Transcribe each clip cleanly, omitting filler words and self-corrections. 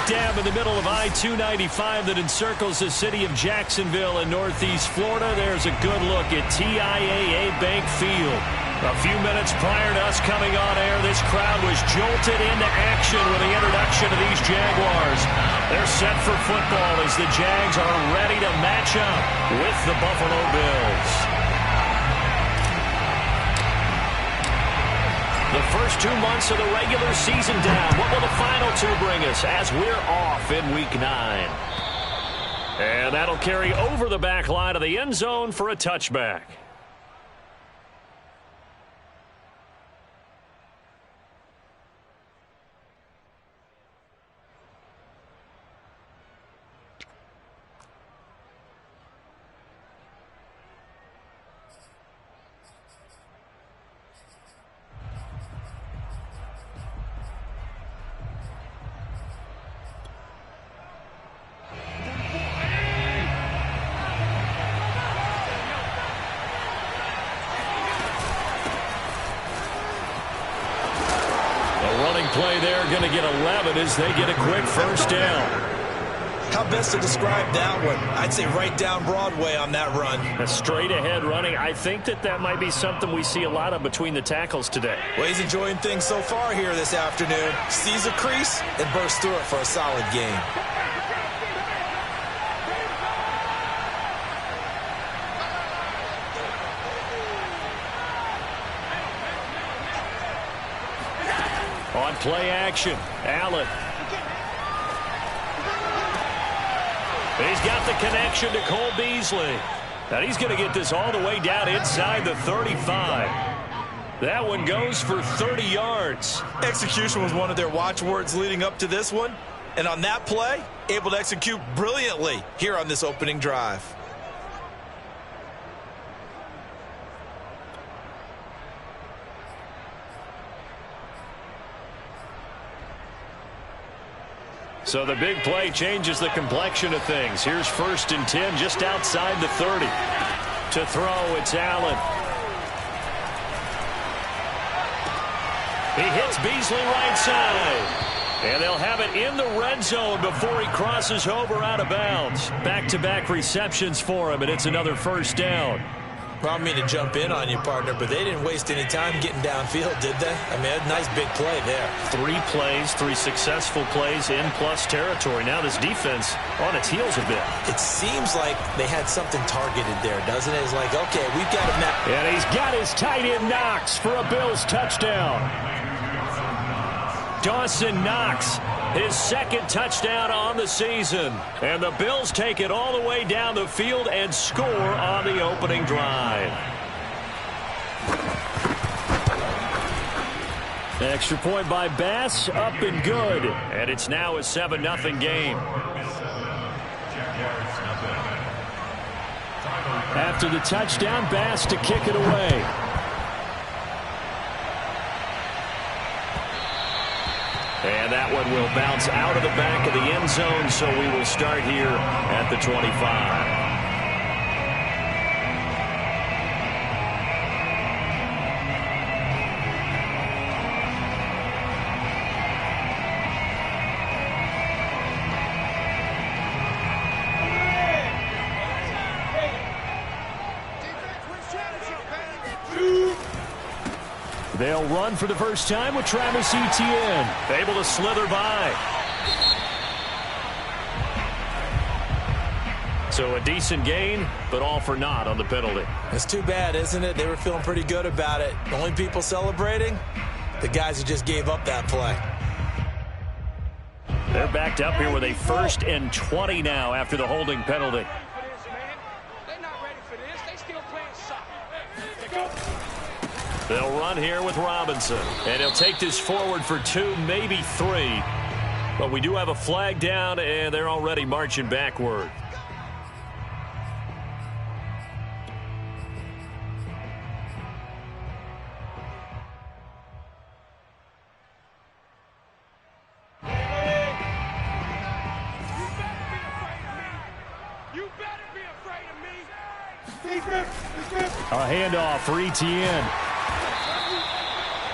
dam in the middle of I-295 that encircles the city of Jacksonville in northeast Florida. There's a good look at TIAA Bank Field. A few minutes prior to us coming on air, this crowd was jolted into action with the introduction of these Jaguars. They're set for football as the Jags are ready to match up with the Buffalo Bills. The first 2 months of the regular season down. What will the final two bring us as we're off in Week 9? And that'll carry over the back line of the end zone for a touchback. Play there, going to get 11 as they get a quick first down. How best to describe that one? I'd say right down Broadway on that run. A straight ahead running. I think that might be something we see a lot of between the tackles today. Well, he's enjoying things so far here this afternoon. Sees a crease and bursts through it for a solid gain. On play action, Allen. He's got the connection to Cole Beasley. And he's going to get this all the way down inside the 35. That one goes for 30 yards. Execution was one of their watchwords leading up to this one. And on that play, able to execute brilliantly here on this opening drive. So the big play changes the complexion of things. Here's 1st and 10 just outside the 30. To throw, it's Allen. He hits Beasley right side. And they'll have it in the red zone before he crosses over out of bounds. Back-to-back receptions for him, and it's another first down. Well, I don't mean to jump in on you, partner, but they didn't waste any time getting downfield, did they? I mean, a nice big play there. 3 plays, 3 successful plays in plus territory. Now this defense on its heels a bit. It seems like they had something targeted there, doesn't it? It's like, okay, we've got him now. And he's got his tight end Knox for a Bills touchdown. Dawson Knox, his 2nd touchdown on the season. And the Bills take it all the way down the field and score on the opening drive. Extra point by Bass, up and good. And it's now a 7-0 game. After the touchdown, Bass to kick it away. And that one will bounce out of the back of the end zone, so we will start here at the 25. They'll run for the first time with Travis Etienne. Able to slither by. So a decent gain, but all for naught on the penalty. It's too bad, isn't it? They were feeling pretty good about it. The only people celebrating, the guys who just gave up that play. They're backed up here with a 1st and 20 now after the holding penalty. They'll run here with Robinson. And he'll take this forward for 2, maybe 3. But we do have a flag down, and they're already marching backward. A handoff for Etienne.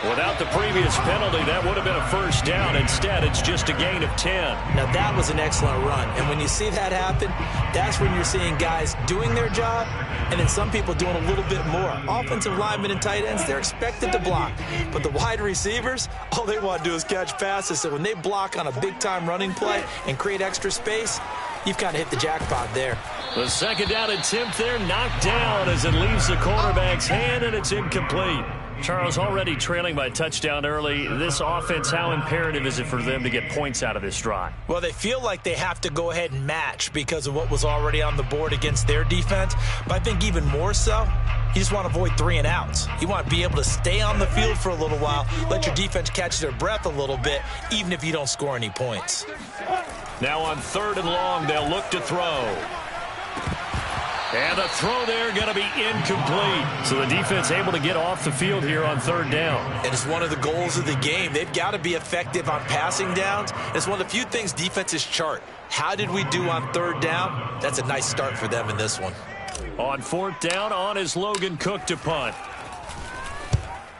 Without the previous penalty, that would have been a first down. Instead, it's just a gain of 10. Now, that was an excellent run. And when you see that happen, that's when you're seeing guys doing their job and then some people doing a little bit more. Offensive linemen and tight ends, they're expected to block. But the wide receivers, all they want to do is catch passes. So when they block on a big-time running play and create extra space, you've kind of hit the jackpot there. The second down attempt there knocked down as it leaves the quarterback's hand, and it's incomplete. Charles, already trailing by a touchdown early. This offense, how imperative is it for them to get points out of this drive? Well, they feel like they have to go ahead and match because of what was already on the board against their defense. But I think even more so, you just want to avoid 3 and outs. You want to be able to stay on the field for a little while, let your defense catch their breath a little bit, even if you don't score any points. Now on 3rd and long, they'll look to throw. And the throw there going to be incomplete. So the defense able to get off the field here on 3rd down. And it's one of the goals of the game. They've got to be effective on passing downs. It's one of the few things defenses chart. How did we do on 3rd down? That's a nice start for them in this one. On 4th down, on is Logan Cook to punt.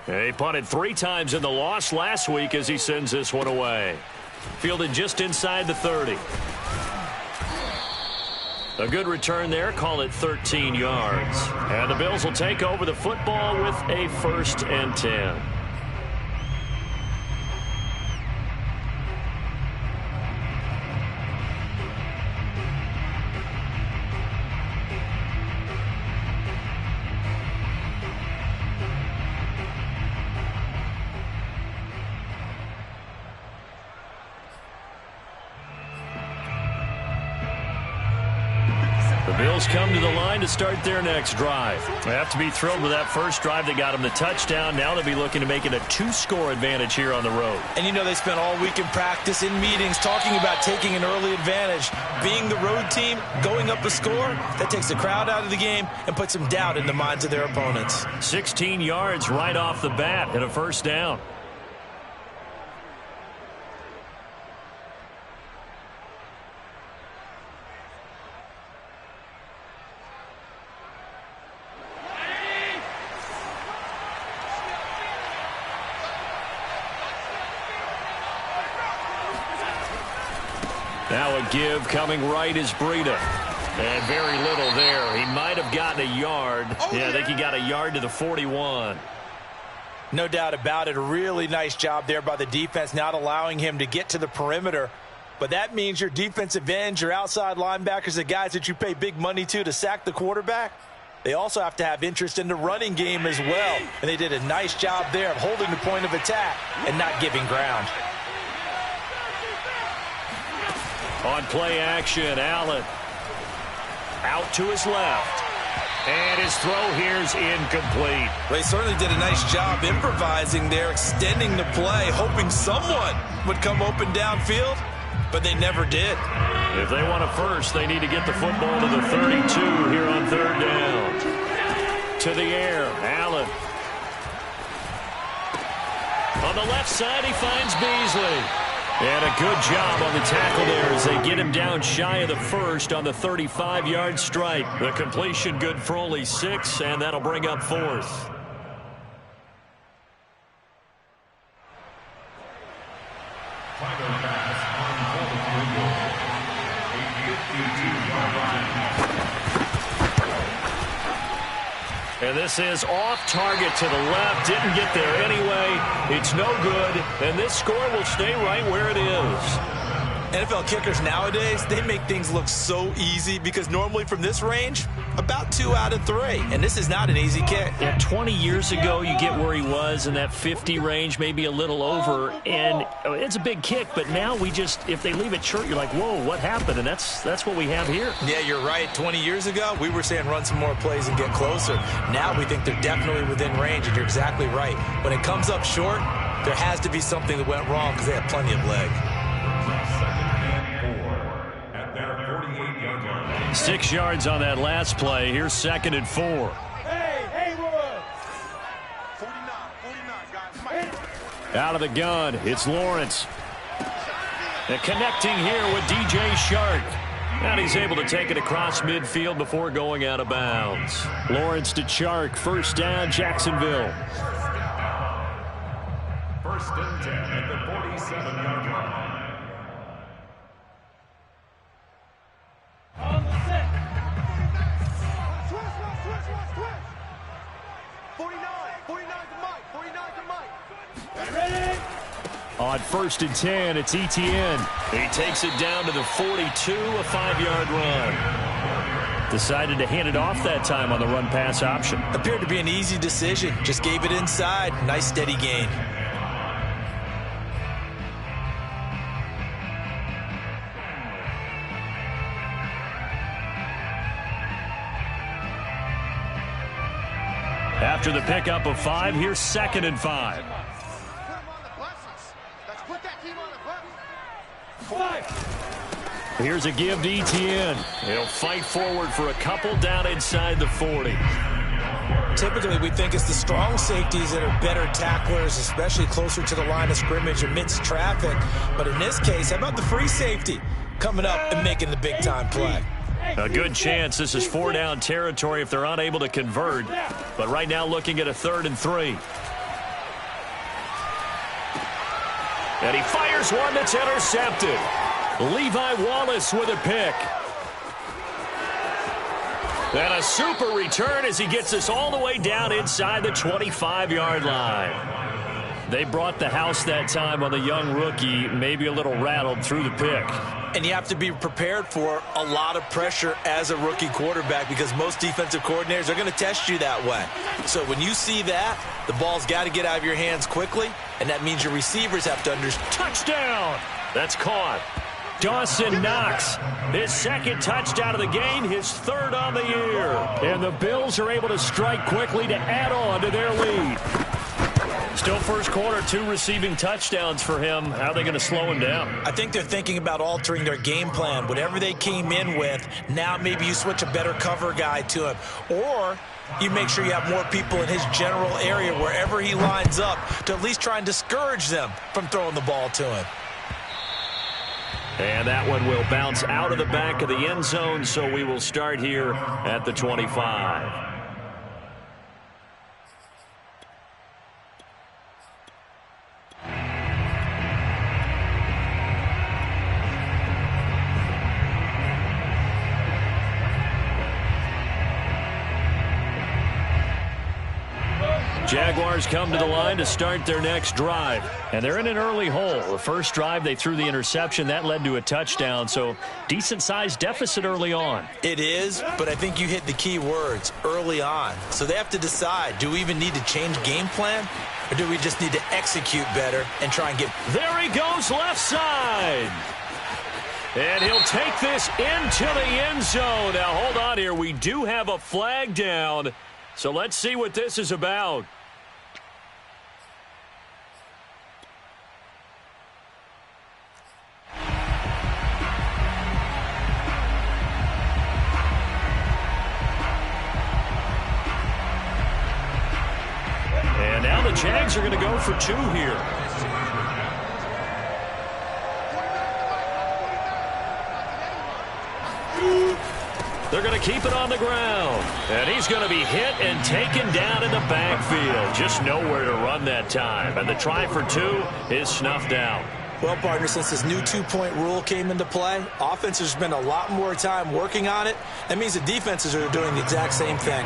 He punted 3 times in the loss last week as he sends this one away. Fielded just inside the 30. A good return there. Call it 13 yards. And the Bills will take over the football with a 1st and 10. The Bills come to the line to start their next drive. They have to be thrilled with that first drive that got them the touchdown. Now they'll be looking to make it a 2-score advantage here on the road. And you know they spent all week in practice, in meetings, talking about taking an early advantage. Being the road team, going up a score, that takes the crowd out of the game and puts some doubt in the minds of their opponents. 16 yards right off the bat and a 1st down. Now a give coming right is Breida. And very little there. He might have gotten a yard. Yeah, I think he got a yard to the 41. No doubt about it. A really nice job there by the defense, not allowing him to get to the perimeter. But that means your defensive ends, your outside linebackers, the guys that you pay big money to sack the quarterback, they also have to have interest in the running game as well. And they did a nice job there of holding the point of attack and not giving ground. On play action, Allen out to his left. And his throw here's incomplete. They certainly did a nice job improvising there, extending the play, hoping someone would come open downfield, but they never did. If they want a first, they need to get the football to the 32 here on 3rd down. To the air, Allen. On the left side, he finds Beasley. And a good job on the tackle there as they get him down shy of the 1st on the 35-yard strike. The completion good for only 6, and that'll bring up 4th. And this is off target to the left. Didn't get there anyway. It's no good. And this score will stay right where it is. NFL kickers nowadays, they make things look so easy because normally from this range, about 2 out of 3. And this is not an easy kick. Yeah, 20 years ago, you get where he was in that 50 range, maybe a little over. And it's a big kick, but now we just, if they leave it short, you're like, whoa, what happened? And that's what we have here. Yeah, you're right. 20 years ago, we were saying run some more plays and get closer. Now we think they're definitely within range, and you're exactly right. When it comes up short, there has to be something that went wrong because they have plenty of leg. 6 yards on that last play. Here's 2nd and 4. Out of the gun, it's Lawrence. And connecting here with DJ Shark. And he's able to take it across midfield before going out of bounds. Lawrence to Shark, 1st down, Jacksonville. First and 10 at the 47-yard line. On the set. 49 to Mike. 49 to Mike. Ready? On first and 10, it's Etienne. He takes it down to the 42, a 5-yard run. Decided to hand it off that time on the run-pass option. Appeared to be an easy decision. Just gave it inside. Nice steady gain. After the pickup of 5, here's 2nd and 5. Here's a give to Etienne. He'll fight forward for a couple down inside the 40. Typically, we think it's the strong safeties that are better tacklers, especially closer to the line of scrimmage amidst traffic. But in this case, how about the free safety coming up and making the big-time play? A good chance this is 4-down territory if they're unable to convert. But right now looking at a 3rd and 3. And he fires one that's intercepted. Levi Wallace with a pick. And a super return as he gets us all the way down inside the 25-yard line. They brought the house that time on the young rookie, maybe a little rattled through the pick. And you have to be prepared for a lot of pressure as a rookie quarterback because most defensive coordinators are going to test you that way. So when you see that, the ball's got to get out of your hands quickly, and that means your receivers have to understand. Touchdown! That's caught. Dawson Knox, his 2nd touchdown of the game, his 3rd on the year. And the Bills are able to strike quickly to add on to their lead. Still first quarter, 2 receiving touchdowns for him. How are they going to slow him down? I think they're thinking about altering their game plan. Whatever they came in with, now maybe you switch a better cover guy to him. Or you make sure you have more people in his general area wherever he lines up to at least try and discourage them from throwing the ball to him. And that one will bounce out of the back of the end zone, so we will start here at the 25. Jaguars come to the line to start their next drive. And they're in an early hole. The first drive, they threw the interception. That led to a touchdown, so decent-sized deficit early on. It is, but I think you hit the key words, early on. So they have to decide, do we even need to change game plan, or do we just need to execute better and try and get... There he goes, left side. And he'll take this into the end zone. Now, hold on here. We do have a flag down, so let's see what this is about. And now the Jags are going to go for 2 here. They're going to keep it on the ground. And he's going to be hit and taken down in the backfield. Just nowhere to run that time. And the try for 2 is snuffed out. Well, partner, since this new 2-point rule came into play, offenses spend a lot more time working on it. That means the defenses are doing the exact same thing.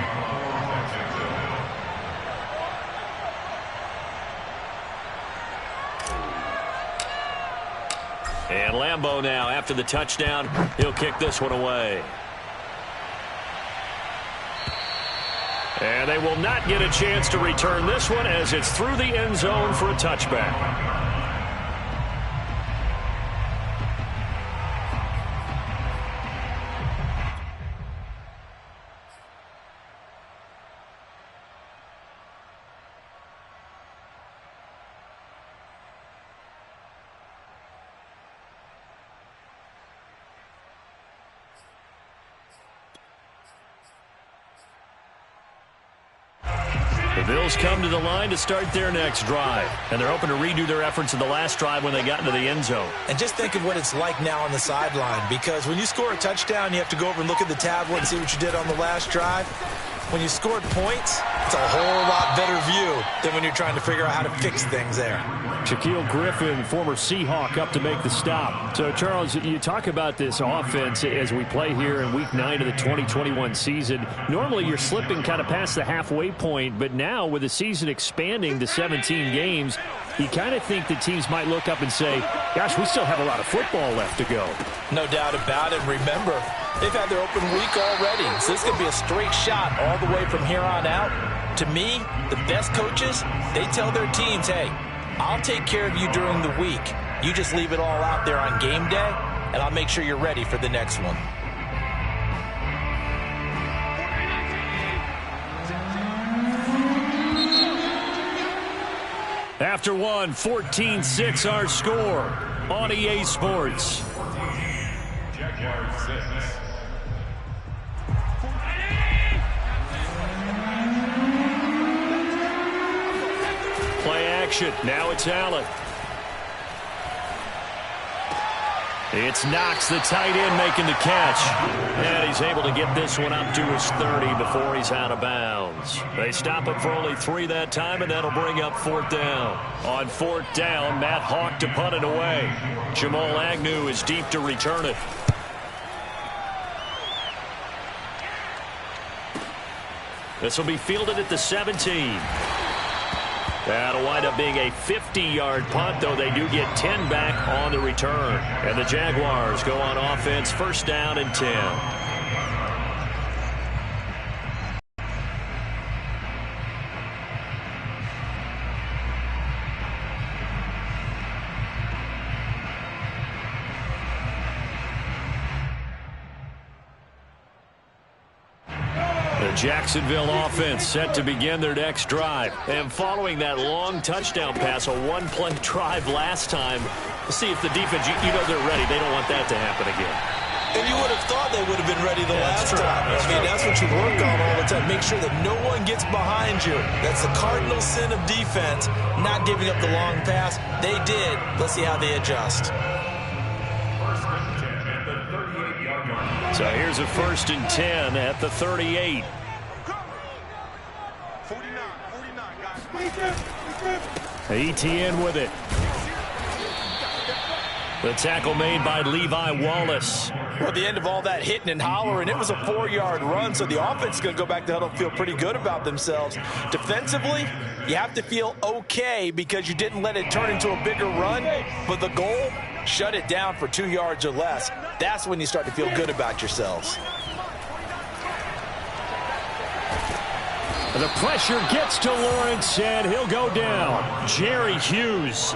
And Lambeau now, after the touchdown, he'll kick this one away. And they will not get a chance to return this one as it's through the end zone for a touchback. The Bills come to the line to start their next drive. And they're hoping to redo their efforts in the last drive when they got into the end zone. And just think of what it's like now on the sideline, because when you score a touchdown, you have to go over and look at the tablet and see what you did on the last drive. when you scored points, it's a whole lot better view than when you're trying to figure out how to fix things there. Shaquille Griffin, former Seahawk, up to make the stop. So, Charles, you talk about this offense as we play here in Week 9 of the 2021 season. Normally, you're slipping kind of past the halfway point, but now with the season expanding to 17 games, you kind of think the teams might look up and say, gosh, we still have a lot of football left to go. No doubt about it. Remember, they've had their open week already, so this is going to be a straight shot all the way from here on out. To me, the best coaches, they tell their teams, hey, I'll take care of you during the week. You just leave it all out there on game day, and I'll make sure you're ready for the next one. After one, 14-6 our score on EA Sports. Jaguars 6. Play action. Now it's Allen. It's Knox, the tight end, making the catch. And he's able to get this one up to his 30 before he's out of bounds. They stop him for only 3 that time, and that'll bring up 4th down. On 4th down, Matt Hawk to punt it away. Jamal Agnew is deep to return it. This will be fielded at the 17. That'll wind up being a 50-yard punt, though they do get 10 back on the return. And the Jaguars go on offense, 1st down and 10. Jacksonville offense set to begin their next drive. And following that long touchdown pass, a one-play drive last time, let's see if the defense, you know they're ready. They don't want that to happen again. And you would have thought they would have been ready the last time. That's what you work on all the time. Make sure that no one gets behind you. That's the cardinal sin of defense, not giving up the long pass. They did. Let's see how they adjust. So here's a 1st and 10 at the 38. 49, guys. Etienne with it. The tackle made by Levi Wallace. Well, at the end of all that hitting and hollering, it was a 4-yard run, so the offense is going to go back to huddle and feel pretty good about themselves. Defensively, you have to feel okay because you didn't let it turn into a bigger run, but the goal, shut it down for 2 yards or less. That's when you start to feel good about yourselves. The pressure gets to Lawrence, and he'll go down. Jerry Hughes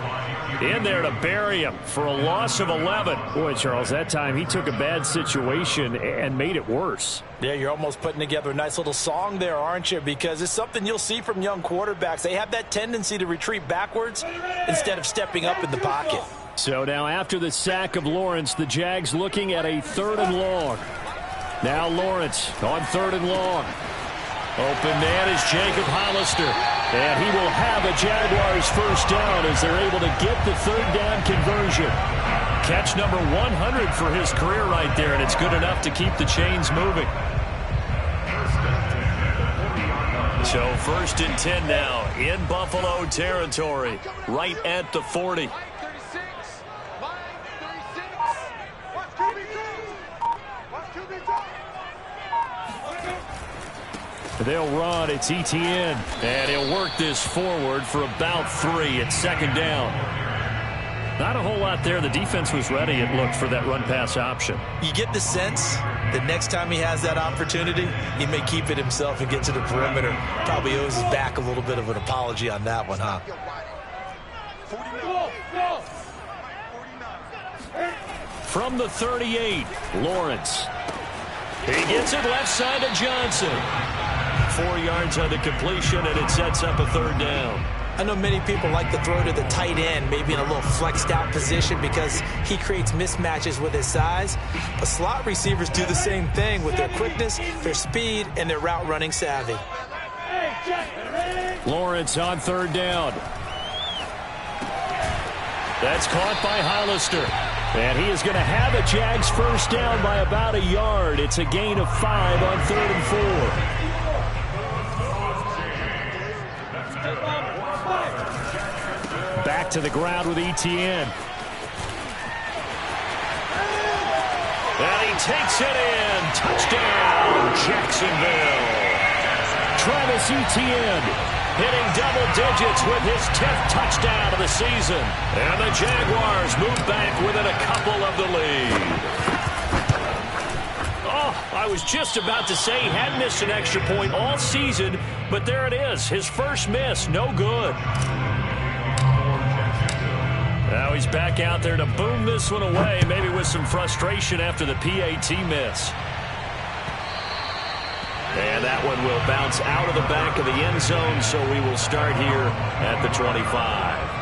in there to bury him for a loss of 11. Boy, Charles, that time he took a bad situation and made it worse. Yeah, you're almost putting together a nice little song there, aren't you? Because it's something you'll see from young quarterbacks. They have that tendency to retreat backwards instead of stepping up in the pocket. So now after the sack of Lawrence, the Jags looking at a 3rd and long. Now Lawrence on 3rd and long. Open man is Jacob Hollister. And he will have a Jaguars 1st down as they're able to get the 3rd down conversion. Catch number 100 for his career right there, and it's good enough to keep the chains moving. So 1st and 10 now in Buffalo territory, right at the 40. They'll run. It's Etienne. And he'll work this forward for about 3. It's 2nd down. Not a whole lot there. The defense was ready, it looked, for that run-pass option. You get the sense that next time he has that opportunity, he may keep it himself and get to the perimeter. Probably owes his back a little bit of an apology on that one, huh? From the 38, Lawrence. He gets it left side to Johnson. 4 yards on the completion, and it sets up a 3rd down. I know many people like to throw to the tight end, maybe in a little flexed out position because he creates mismatches with his size. But slot receivers do the same thing with their quickness, their speed, and their route running savvy. Lawrence on 3rd down. That's caught by Hollister. And he is going to have a Jags 1st down by about a yard. It's a gain of 5 on 3rd and 4. to the ground with Etienne. And he takes it in. Touchdown, Jacksonville. Travis Etienne hitting double digits with his 10th touchdown of the season. And the Jaguars move back within a couple of the lead. Oh, I was just about to say he hadn't missed an extra point all season, but there it is. His first miss, no good. Now he's back out there to boom this one away, maybe with some frustration after the PAT miss. And that one will bounce out of the back of the end zone, so we will start here at the 25.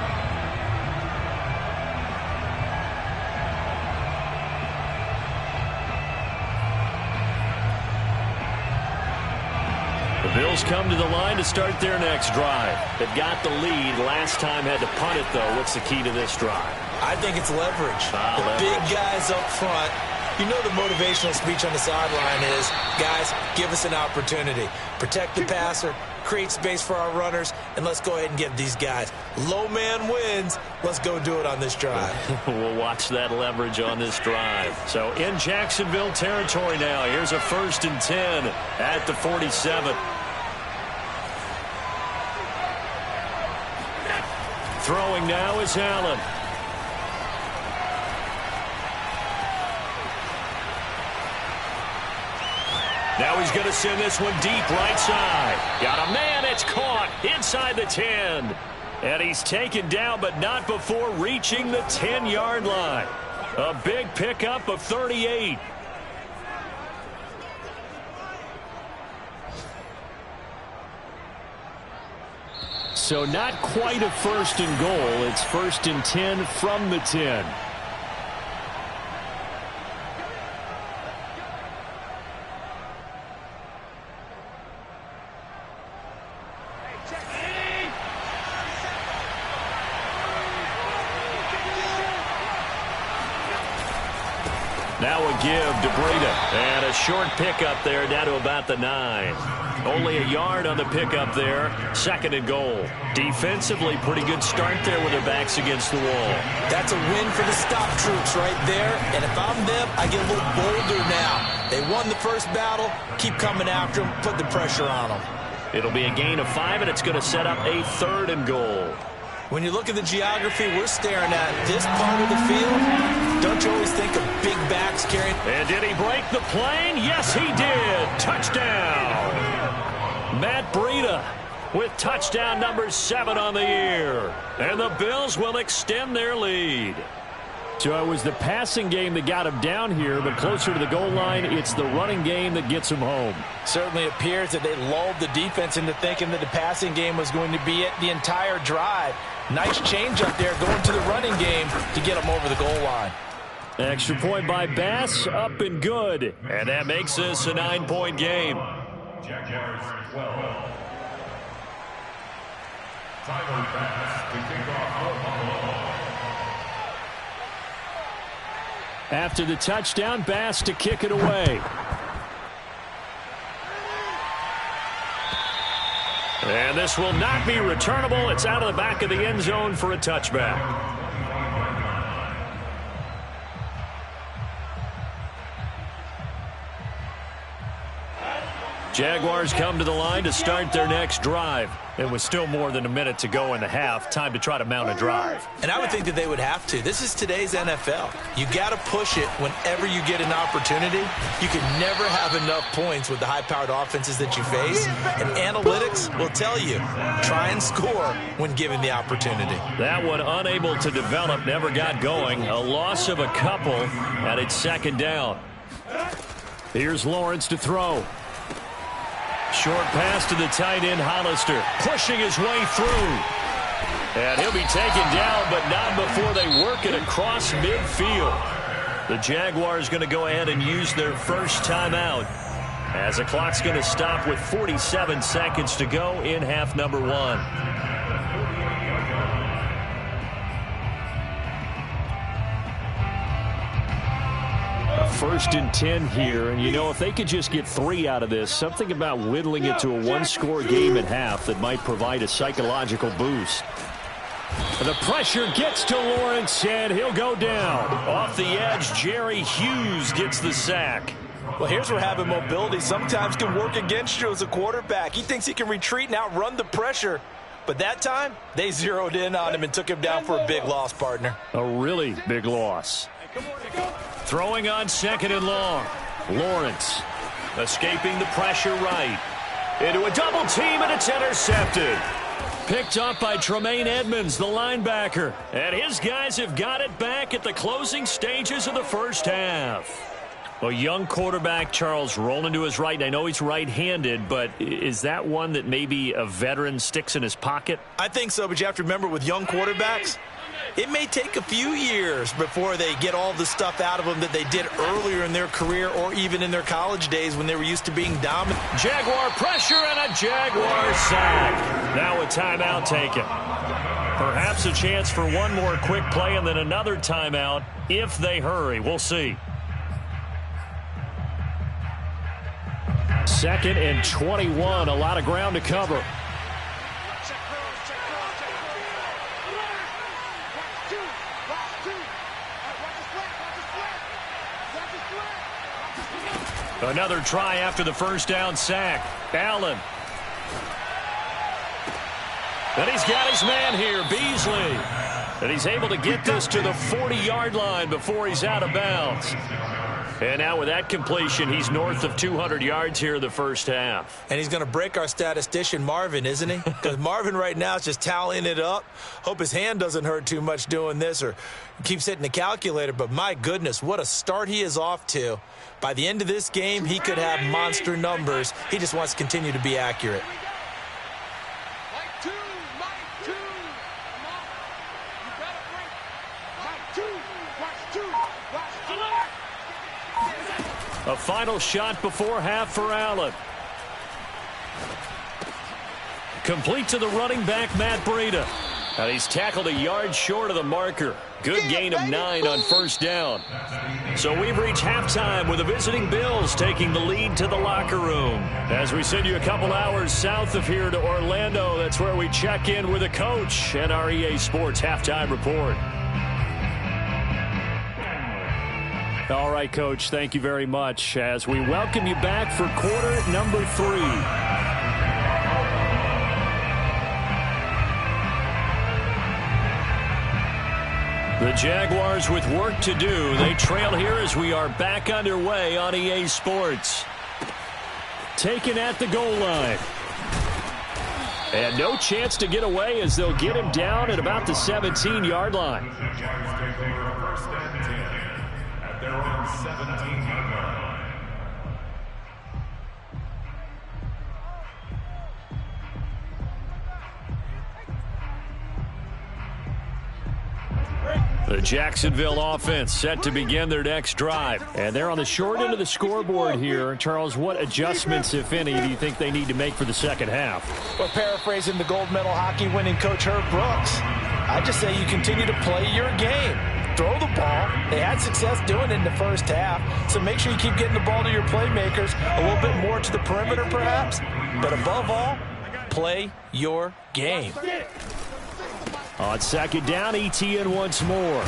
The Bills come to the line to start their next drive. They've got the lead. Last time had to punt it, though. What's the key to this drive? I think it's leverage. Leverage. Big guys up front. You know the motivational speech on the sideline is, guys, give us an opportunity. Protect the passer, create space for our runners, and let's go ahead and give these guys. Low man wins. Let's go do it on this drive. We'll watch that leverage on this drive. So in Jacksonville territory now. Here's a 1st and 10 at the 47. Throwing now is Allen. Now he's going to send this one deep right side. Got a man. It's caught inside the 10. And he's taken down, but not before reaching the 10-yard line. A big pickup of 38. So not quite a 1st and goal. It's 1st and 10 from the 10. Now a give to Breida. And a short pickup there down to about the 9. Only a yard on the pickup there. 2nd and goal. Defensively, pretty good start there with their backs against the wall. That's a win for the stop troops right there. And if I'm them, I get a little bolder now. They won the first battle. Keep coming after them. Put the pressure on them. It'll be a gain of 5, and it's going to set up a 3rd and goal. When you look at the geography we're staring at, this part of the field, don't you always think of big backs carrying? And did he break the plane? Yes, he did. Touchdown. Matt Breida with touchdown number 7 on the year. And the Bills will extend their lead. So it was the passing game that got him down here, but closer to the goal line, it's the running game that gets him home. Certainly appears that they lulled the defense into thinking that the passing game was going to be it the entire drive. Nice change up there going to the running game to get them over the goal line. Extra point by Bass, up and good. And that makes this a 9-point game. Jaguars 12. Tyler Bass to kick off Buffalo. After the touchdown, Bass to kick it away. And this will not be returnable. It's out of the back of the end zone for a touchback. Jaguars come to the line to start their next drive. It was still more than a minute to go in the half. Time to try to mount a drive. And I would think that they would have to. This is today's NFL. You got to push it whenever you get an opportunity. You can never have enough points with the high-powered offenses that you face. And analytics will tell you, try and score when given the opportunity. That one unable to develop, never got going. A loss of a couple, and it's 2nd down. Here's Lawrence to throw. Short pass to the tight end, Hollister, pushing his way through. And he'll be taken down, but not before they work it across midfield. The Jaguars going to go ahead and use their first timeout, as the clock's going to stop with 47 seconds to go in half number 1. 1st and 10 here, and you know, if they could just get 3 out of this, something about whittling it to a 1-score game at half that might provide a psychological boost. The pressure gets to Lawrence, and he'll go down. Off the edge, Jerry Hughes gets the sack. Well, here's where having mobility sometimes can work against you as a quarterback. He thinks he can retreat and outrun the pressure. But that time, they zeroed in on him and took him down for a big loss, partner. A really big loss. Throwing on 2nd and long. Lawrence escaping the pressure right. Into a double team, and it's intercepted. Picked up by Tremaine Edmonds, the linebacker. And his guys have got it back at the closing stages of the first half. A young quarterback, Charles, rolling to his right. And I know he's right-handed, but is that one that maybe a veteran sticks in his pocket? I think so, but you have to remember with young quarterbacks, it may take a few years before they get all the stuff out of them that they did earlier in their career or even in their college days when they were used to being dominant. Jaguar pressure and a Jaguar sack. Now a timeout taken. Perhaps a chance for one more quick play and then another timeout if they hurry. We'll see. 2nd and 21. A lot of ground to cover. Another try after the first down sack. Allen. And he's got his man here, Beasley. And he's able to get this to the 40-yard line before he's out of bounds. And now with that completion, he's north of 200 yards here in the first half. And he's going to break our statistician, Marvin, isn't he? Because Marvin right now is just tallying it up. Hope his hand doesn't hurt too much doing this or keeps hitting the calculator. But my goodness, what a start he is off to. By the end of this game, he could have monster numbers. He just wants to continue to be accurate. A final shot before half for Allen. Complete to the running back, Matt Breida. And he's tackled a yard short of the marker. Good gain of 9 on first down. So we've reached halftime with the visiting Bills taking the lead to the locker room. As we send you a couple hours south of here to Orlando, that's where we check in with a coach at our EA Sports Halftime Report. All right, Coach, thank you very much as we welcome you back for quarter number 3. The Jaguars with work to do. They trail here as we are back underway on EA Sports. Taken at the goal line. And no chance to get away as they'll get him down at about the 17-yard line. Their own 17-yard line. The Jacksonville offense set to begin their next drive. And they're on the short end of the scoreboard here. Charles, what adjustments, if any, do you think they need to make for the second half? Well, paraphrasing the gold medal hockey winning coach Herb Brooks, I just say you continue to play your game. Throw the ball. They had success doing it in the first half, so make sure you keep getting the ball to your playmakers, a little bit more to the perimeter perhaps, but above all, play your game. On second down, ETN once more.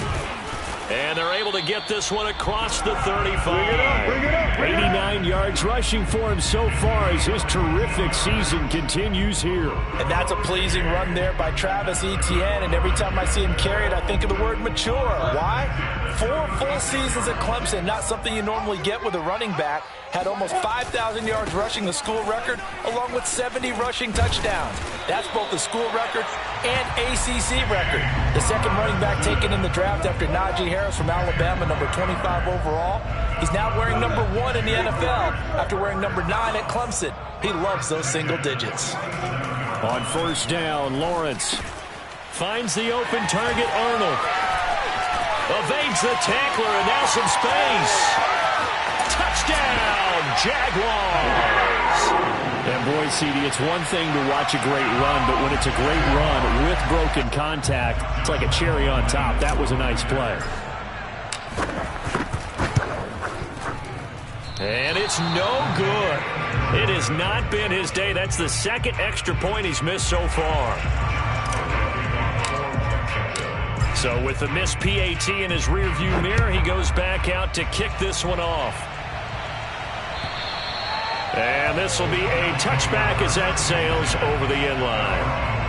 And they're able to get this one across the 35. Bring it up. 89 yards rushing for him so far as his terrific season continues here. And that's a pleasing run there by Travis Etienne, and every time I see him carry it, I think of the word mature. Why? 4 full seasons at Clemson, not something you normally get with a running back. Had almost 5,000 yards rushing, the school record, along with 70 rushing touchdowns. That's both the school record and ACC record. The second running back taken in the draft after Najee Harris from Alabama, number 25 overall. He's now wearing number 1 in the NFL after wearing number 9 at Clemson. He loves those single digits. On first down, Lawrence finds the open target, Arnold. Evades the tackler, and now some space. Touchdown, Jaguars! And boy, CD, it's one thing to watch a great run, but when it's a great run with broken contact, it's like a cherry on top. That was a nice play. And it's no good. It has not been his day. That's the second extra point he's missed so far. So with the missed PAT in his rearview mirror, he goes back out to kick this one off. And this will be a touchback as that sails over the end line.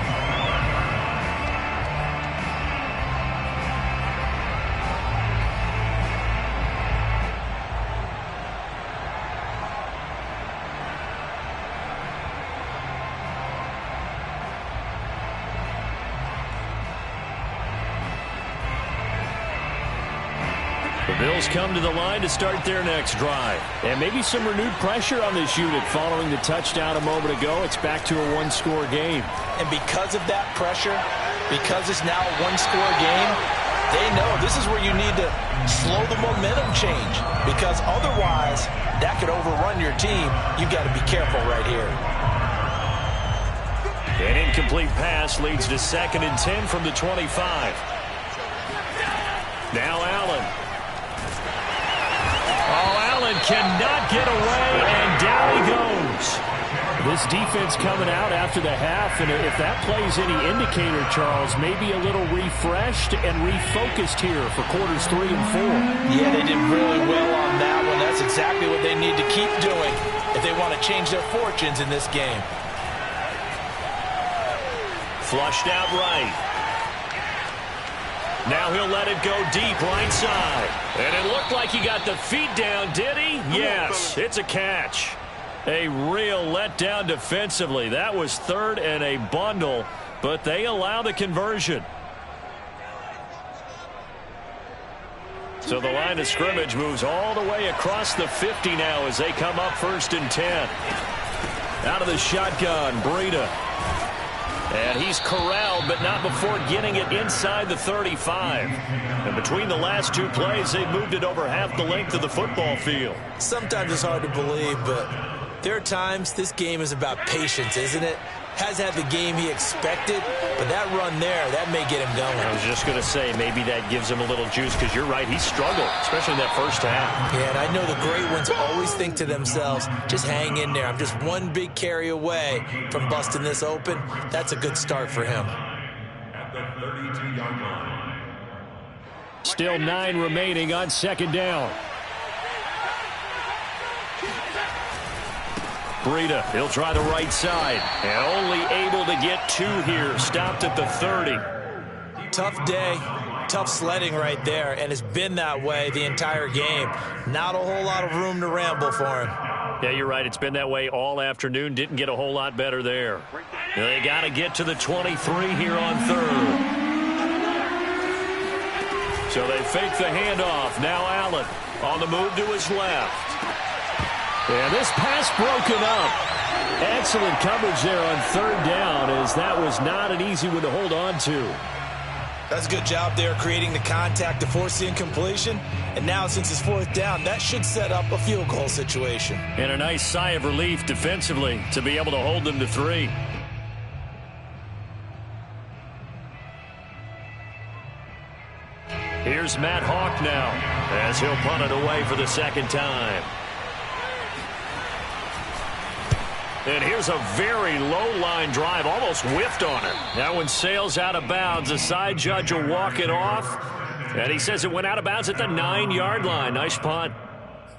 The Bills come to the line to start their next drive. And maybe some renewed pressure on this unit following the touchdown a moment ago. It's back to a one-score game. And because of that pressure, because it's now a one-score game, they know this is where you need to slow the momentum change. Because otherwise, that could overrun your team. You've got to be careful right here. An incomplete pass leads to 2nd and 10 from the 25. Now Allen. Oh, Allen cannot get away, and down he goes. This defense coming out after the half, and if that plays any indicator, Charles, maybe a little refreshed and refocused here for quarters 3 and 4. Yeah, they did really well on that one. That's exactly what they need to keep doing if they want to change their fortunes in this game. Flushed out right. Now he'll let it go deep right side. And it looked like he got the feet down, did he? Yes, it's a catch. A real letdown defensively. That was 3rd and a bundle, but they allow the conversion. So the line of scrimmage moves all the way across the 50 now as they come up 1st and 10. Out of the shotgun, Breida. And he's corralled, but not before getting it inside the 35. And between the last 2 plays, they've moved it over half the length of the football field. Sometimes it's hard to believe, but there are times this game is about patience, isn't it? Has had the game he expected, but that run there, that may get him going. I was just going to say, maybe that gives him a little juice, because you're right, he struggled, especially in that first half. Yeah, and I know the great ones always think to themselves, just hang in there. I'm just one big carry away from busting this open. That's a good start for him. At the 32-yard line. Still 9 remaining on 2nd down. Breida, he'll try the right side. And only able to get 2 here. Stopped at the 30. Tough day, tough sledding right there, and it's been that way the entire game. Not a whole lot of room to ramble for him. Yeah, you're right. It's been that way all afternoon. Didn't get a whole lot better there. They got to get to the 23 here on 3rd. So they fake the handoff. Now Allen on the move to his left. And this pass broken up. Excellent coverage there on 3rd down, as that was not an easy one to hold on to. That's a good job there creating the contact to force the incompletion. And now since it's 4th down, that should set up a field goal situation. And a nice sigh of relief defensively to be able to hold them to 3. Here's Matt Hawk now as he'll punt it away for the 2nd time. And here's a very low-line drive, almost whiffed on it. That one sails out of bounds. The side judge will walk it off. And he says it went out of bounds at the 9-yard line. Nice punt.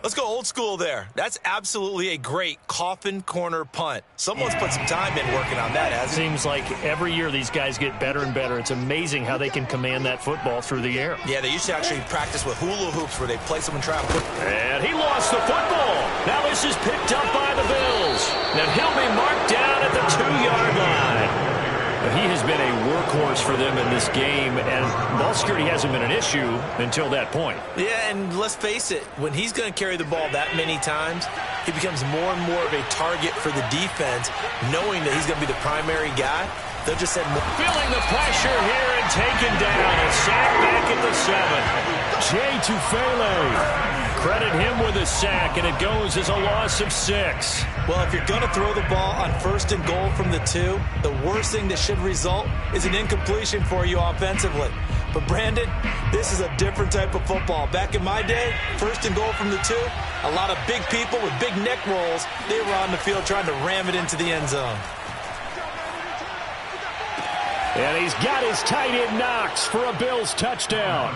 Let's go old school there. That's absolutely a great coffin corner punt. Someone's put some time in working on that, hasn't it? Seems like every year these guys get better and better. It's amazing how they can command that football through the air. Yeah, they used to actually practice with hula hoops where they place them and try to put. And he lost the football. Now this is picked up by the Bills. Now he'll be marked down at the 2-yard line. He has been a workhorse for them in this game, and ball security hasn't been an issue until that point. Yeah, and let's face it, when he's going to carry the ball that many times, he becomes more and more of a target for the defense, knowing that he's going to be the primary guy. They'll just send more. Feeling the pressure here and taken down. A sack back at the 7. Jay Tufele. Credit him with a sack, and it goes as a loss of 6. Well, if you're going to throw the ball on 1st and goal from the 2, the worst thing that should result is an incompletion for you offensively. But, Brandon, this is a different type of football. Back in my day, 1st and goal from the 2, a lot of big people with big neck rolls, they were on the field trying to ram it into the end zone. And he's got his tight end Knox for a Bills touchdown.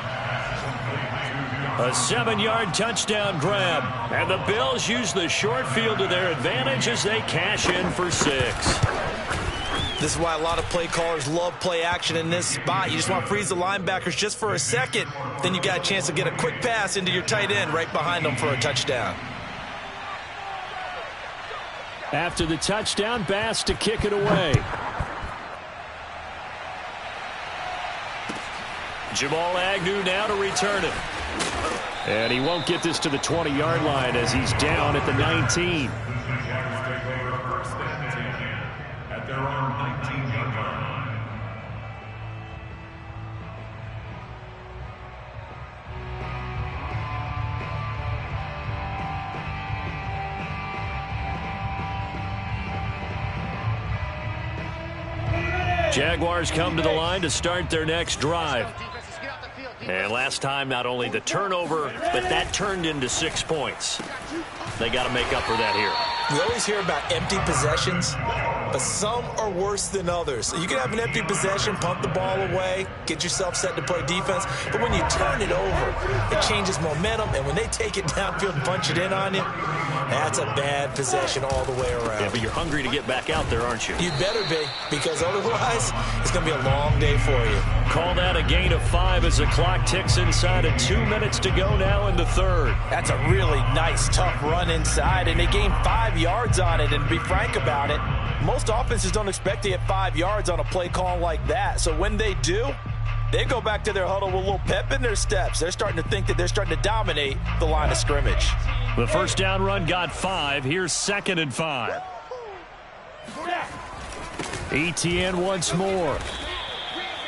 A 7-yard touchdown grab. And the Bills use the short field to their advantage as they cash in for 6. This is why a lot of play callers love play action in this spot. You just want to freeze the linebackers just for a second. Then you got a chance to get a quick pass into your tight end right behind them for a touchdown. After the touchdown, Bass to kick it away. Jamal Agnew now to return it. And he won't get this to the 20-yard line as he's down at the 19. At their own 19-yard line. Jaguars come to the line to start their next drive. And last time, not only the turnover, but that turned into 6 points. They got to make up for that here. We always hear about empty possessions, but some are worse than others. You can have an empty possession, pump the ball away, get yourself set to play defense, but when you turn it over, it changes momentum, and when they take it downfield and punch it in on you, that's a bad possession all the way around. Yeah, but you're hungry to get back out there, aren't you? You better be, because otherwise, it's going to be a long day for you. Call that a gain of 5 as the clock ticks inside of 2 minutes to go now in the third. That's a really nice, tough run inside, and they gained 5 yards on it, and to be frank about it, most offenses don't expect to get 5 yards on a play call like that. So when they do, they go back to their huddle with a little pep in their steps. They're starting to think that they're starting to dominate the line of scrimmage. The first down run got 5. Here's 2nd and 5. ETN once more.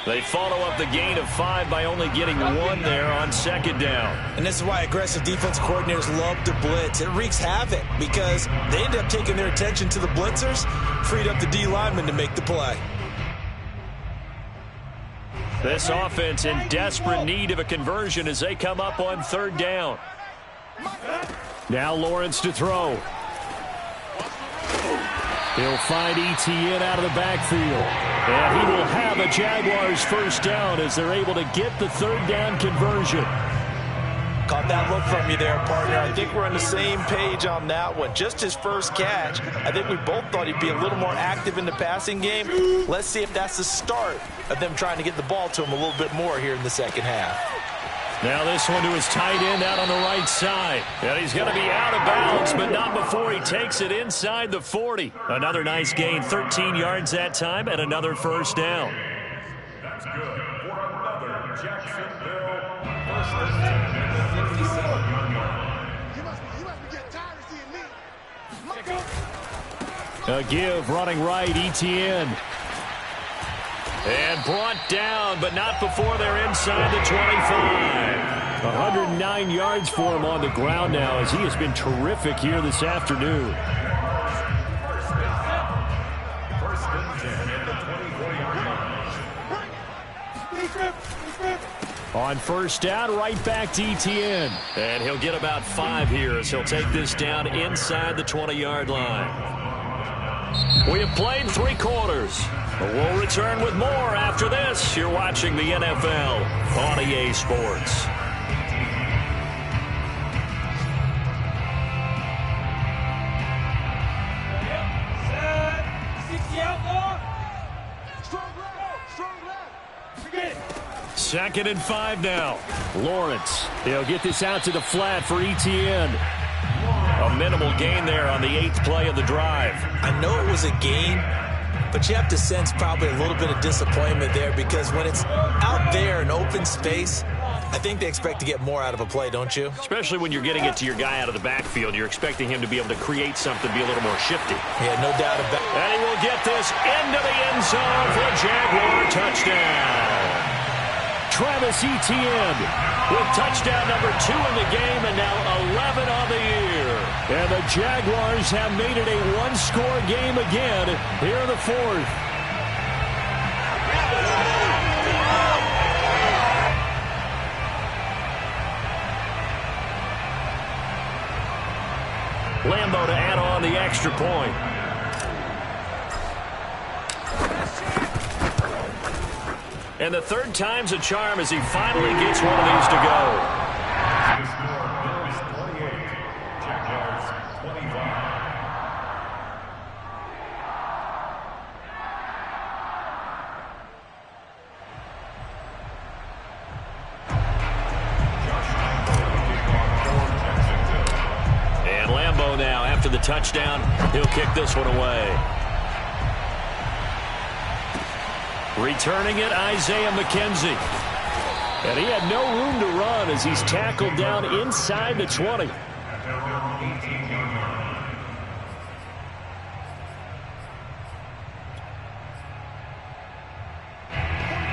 They follow up the gain of 5 by only getting 1 there on 2nd down. And this is why aggressive defense coordinators love to blitz. It wreaks havoc because they end up taking their attention to the blitzers, freed up the D lineman to make the play. This offense in desperate need of a conversion as they come up on 3rd down. Now Lawrence to throw. He'll find ETN out of the backfield. And he will have a Jaguars first down as they're able to get the 3rd down conversion. Caught that look from you there, partner. I think we're on the same page on that one. Just his first catch. I think we both thought he'd be a little more active in the passing game. Let's see if that's the start of them trying to get the ball to him a little bit more here in the second half. Now this one to his tight end out on the right side. And he's going to be out of bounds, but not before he takes it inside the 40. Another nice gain, 13 yards that time, and another first down. That's good for another Jacksonville first and 10 at the 57-yard line. You must be getting tired of seeing me. A give running right, ETN. And brought down, but not before they're inside the 25. 109 yards for him on the ground now as he has been terrific here this afternoon. First and 10 at the 24-yard line. On first down, right back to ETN. And he'll get about 5 here as he'll take this down inside the 20-yard line. We have played 3 quarters. We'll return with more after this. You're watching the NFL on EA Sports. Second and 5 now. Lawrence. He'll get this out to the flat for ETN. A minimal gain there on the 8th play of the drive. I know it was a gain, but you have to sense probably a little bit of disappointment there because when it's out there in open space, I think they expect to get more out of a play, don't you? Especially when you're getting it to your guy out of the backfield. You're expecting him to be able to create something, be a little more shifty. Yeah, no doubt about it. And he will get this into the end zone for a Jaguar touchdown. Travis Etienne with touchdown number 2 in the game and now 11 on the year. And the Jaguars have made it a one-score game again here in the 4th. Lambo to add on the extra point. And the third time's a charm as he finally gets one of these to go. The score, Bills 28, Jaguars 25. And Lambeau now, after the touchdown, he'll kick this one away. Returning it, Isaiah McKenzie. And he had no room to run as he's tackled down inside the 20.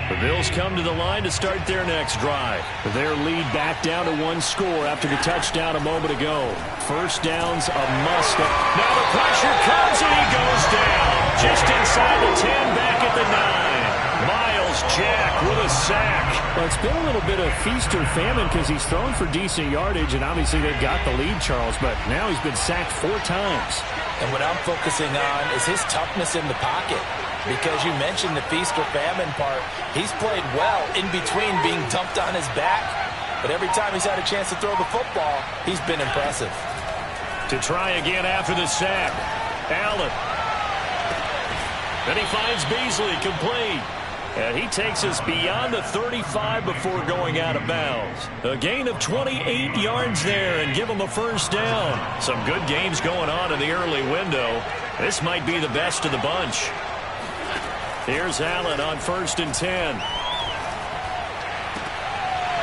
The Bills come to the line to start their next drive. Their lead back down to one score after the touchdown a moment ago. First down's a must. Now the pressure comes and he goes down. Just inside the 10, back at the 9. Miles Jack with a sack. Well, it's been a little bit of feast or famine because he's thrown for decent yardage, and obviously they've got the lead, Charles, but now he's been sacked 4 times. And what I'm focusing on is his toughness in the pocket. Because you mentioned the feast or famine part. He's played well in between being dumped on his back. But every time he's had a chance to throw the football, he's been impressive. To try again after the sack. Allen. Then he finds Beasley complete. And he takes us beyond the 35 before going out of bounds. A gain of 28 yards there and give him a first down. Some good games going on in the early window. This might be the best of the bunch. Here's Allen on 1st and 10.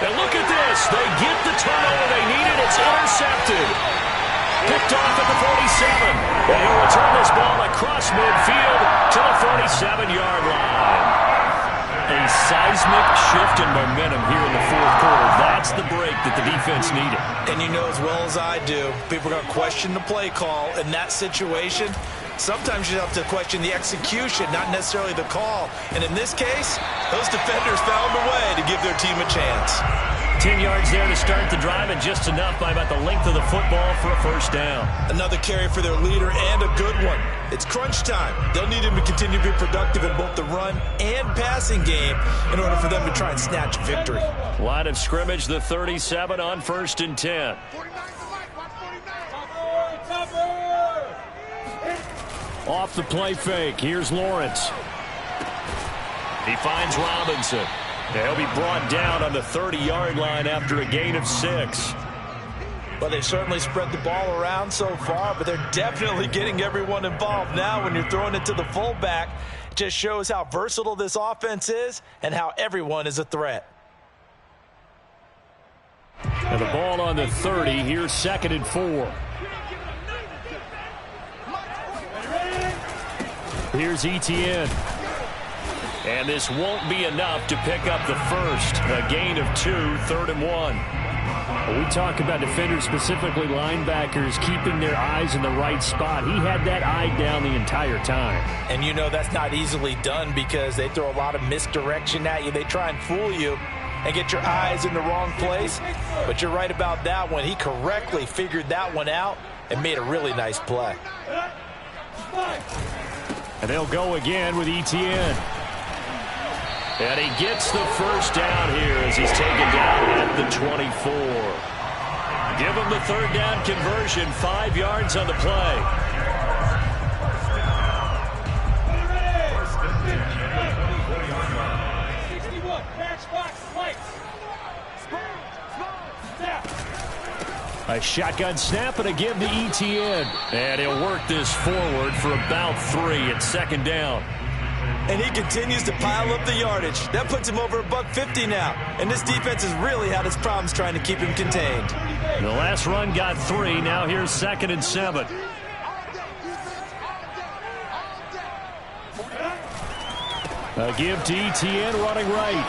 And look at this. They get the turnover they needed. It's intercepted. Picked off at the 47. And he'll return this ball across midfield to the 47-yard line. A seismic shift in momentum here in the fourth quarter. That's the break that the defense needed. And you know as well as I do, people are going to question the play call in that situation. Sometimes you have to question the execution, not necessarily the call. And in this case, those defenders found a way to give their team a chance. 10 yards there to start the drive, and just enough by about the length of the football for a first down. Another carry for their leader and a good one. It's crunch time. They'll need him to continue to be productive in both the run and passing game in order for them to try and snatch victory. Line of scrimmage, the 37 on 1st and 10. 49 to life, watch 49. Off the play fake, here's Lawrence. He finds Robinson. He'll be brought down on the 30-yard line after a gain of 6. Well, they've certainly spread the ball around so far, but they're definitely getting everyone involved now when you're throwing it to the fullback. It just shows how versatile this offense is and how everyone is a threat. And the ball on the 30, here's 2nd and 4. Here's Etienne. And this won't be enough to pick up the first. A gain of 2, 3rd and 1. We talk about defenders, specifically linebackers, keeping their eyes in the right spot. He had that eye down the entire time. And you know that's not easily done because they throw a lot of misdirection at you. They try and fool you and get your eyes in the wrong place. But you're right about that one. He correctly figured that one out and made a really nice play. And they'll go again with Etienne. And he gets the first down here as he's taken down at the 24. Give him the 3rd down conversion, 5 yards on the play. A shotgun snap and a give to Etienne. And he'll work this forward for about 3 at 2nd down. And he continues to pile up the yardage. That puts him over $150 now. And this defense has really had its problems trying to keep him contained. The last run got 3. Now here's 2nd and 7. A give to Etienne running right.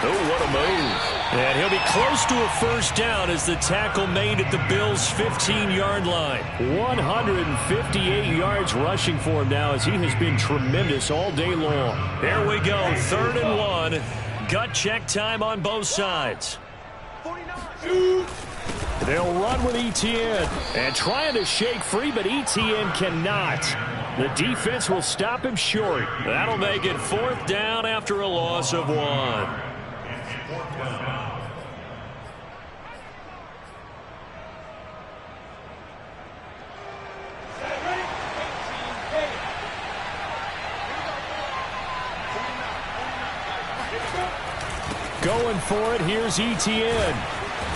Oh, what a move. And he'll be close to a first down as the tackle made at the Bills' 15-yard line. 158 yards rushing for him now as he has been tremendous all day long. There we go, 3rd and 1. Gut check time on both sides. They'll run with Etienne and trying to shake free, but Etienne cannot. The defense will stop him short. That'll make it 4th down after a loss of 1. Going for it, here's Etienne.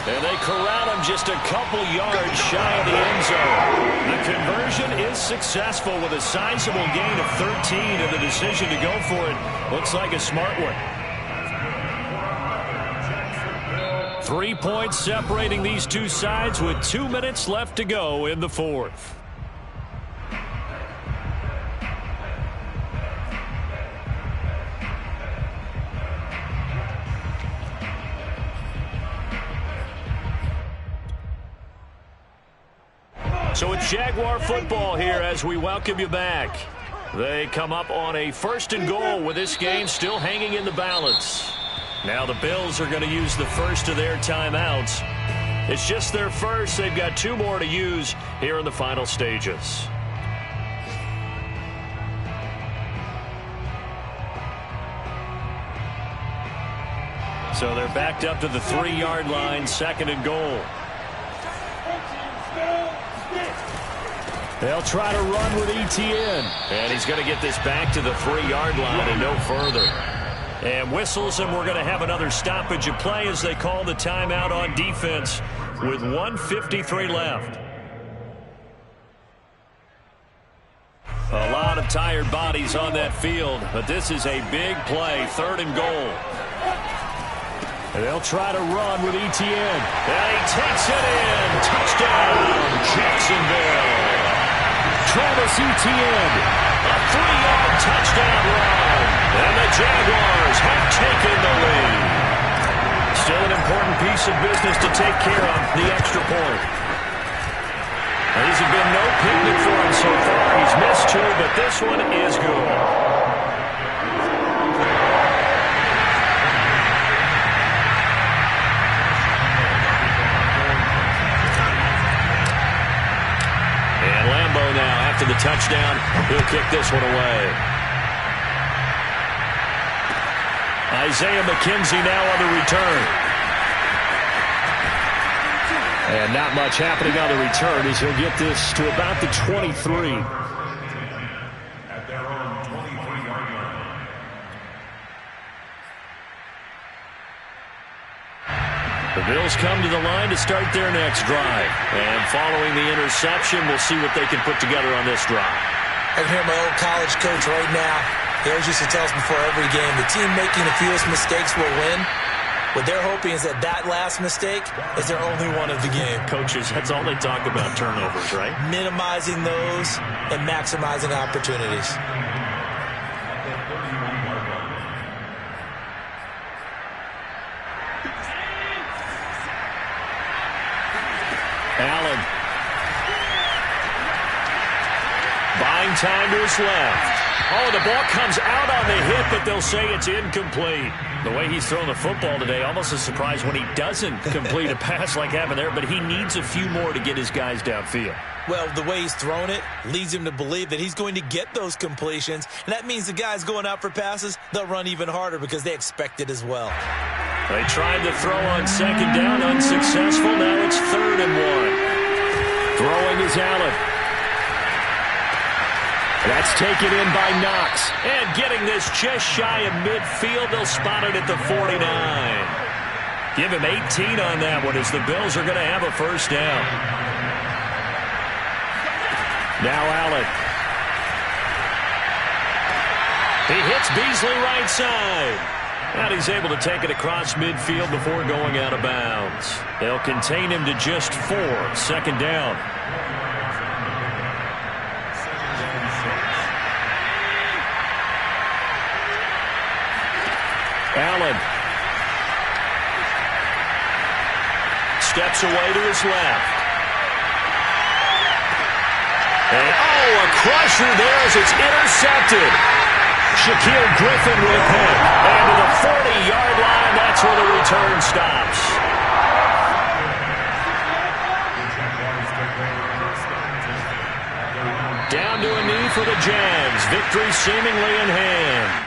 And they corral him just a couple yards shy of the end zone. The conversion is successful with a sizable gain of 13, and the decision to go for it looks like a smart one. 3 points separating these two sides with 2 minutes left to go in the 4th. So it's Jaguar football here as we welcome you back. They come up on a 1st and goal with this game still hanging in the balance. Now the Bills are going to use the first of their timeouts. It's just their first. They've got 2 more to use here in the final stages. So they're backed up to the 3-yard line, 2nd and goal. They'll try to run with Etienne. And he's going to get this back to the 3-yard line and no further. And whistles, and we're going to have another stoppage of play as they call the timeout on defense with 1:53 left. A lot of tired bodies on that field, but this is a big play, 3rd and goal. And they'll try to run with Etienne. And he takes it in. Touchdown, Jacksonville. Travis Etienne, a 3-yard touchdown run, and the Jaguars have taken the lead. Still an important piece of business to take care of, the extra point. These have been no picnic for him so far. He's missed 2, but this one is good. Now, after the touchdown, he'll kick this one away. Isaiah McKenzie now on the return. And not much happening on the return as he'll get this to about the 23. At their own 23-yard line. The Bills come to the line to start their next drive. And following the interception, we'll see what they can put together on this drive. I can hear my old college coach right now. He always used to tell us before every game, the team making the fewest mistakes will win. What they're hoping is that that last mistake is their only one of the game. Coaches, that's all they talk about, turnovers, right? Minimizing those and maximizing opportunities. Allen. Buying time to his left. Oh, the ball comes out on the hit, but they'll say it's incomplete. The way he's thrown the football today, almost a surprise when he doesn't complete a pass like happened there, but he needs a few more to get his guys downfield. Well, the way he's thrown it leads him to believe that he's going to get those completions, and that means the guys going out for passes, they'll run even harder because they expect it as well. They tried to throw on 2nd down, unsuccessful. Now it's 3rd and 1. Throwing is Allen. That's taken in by Knox. And getting this just shy of midfield, they'll spot it at the 49. Give him 18 on that one as the Bills are going to have a 1st down. Now Allen. He hits Beasley right side. And he's able to take it across midfield before going out of bounds. They'll contain him to just 4. 2nd down. Allen. Steps away to his left. And, oh, a crusher there as it's intercepted. Shaquille Griffin with a pick. And to the 40-yard line, that's where the return stops. Down to a knee for the Jags. Victory seemingly in hand.